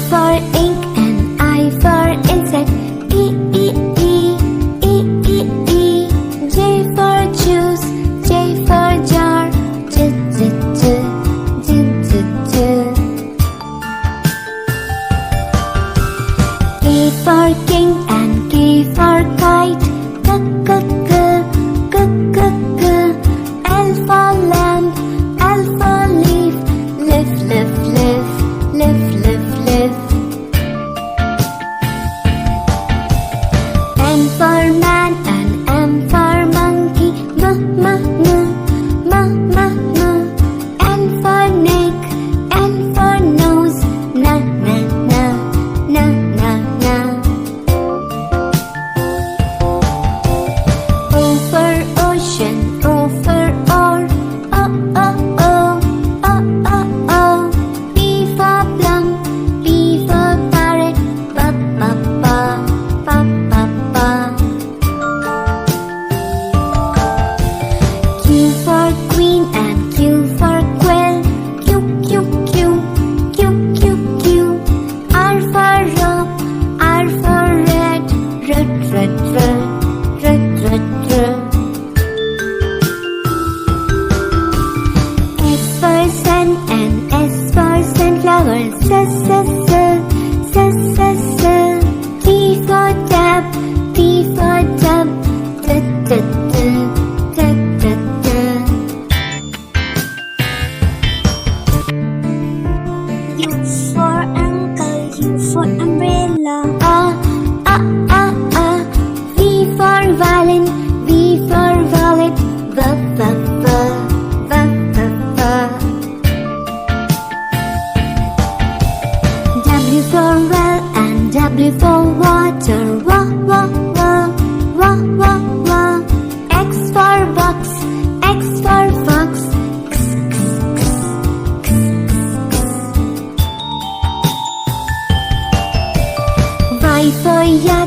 for ink and I for insect. E, E, E, E, E, E. J for juice, J for jar. J, J, J, J, J, J. K for king and K for kite. K, K, K, K, K, K. L for lamp, L for leaf. Lift, lift, lift, lift, lift, lift. M for man and M for monkey. M, M, M, M, M, M. N for neck, N for nose. N, N, N, N, N, N. O for ocean, O for oar. O, O, O, O, O, O. P for plum, P for parrot. Pa, pa, pa, pa, pa, pa. Q for queen and Q for quill. Q, Q, Q, Q, Q, Q. R for rope, R for red. Red, red, red, red, red, red. S for sun and S for sunflower. S, S, S, S, S, S. T for tap, T for tub. T, T, T, T, T, T. U for uncle, U for umbrella. V for violin, V for violet. V, V, V, V, V, V. W for well and W for water. W, W, W, W, W, W. X for box, X for fox. X, X, X, X, X, X. Y for yak.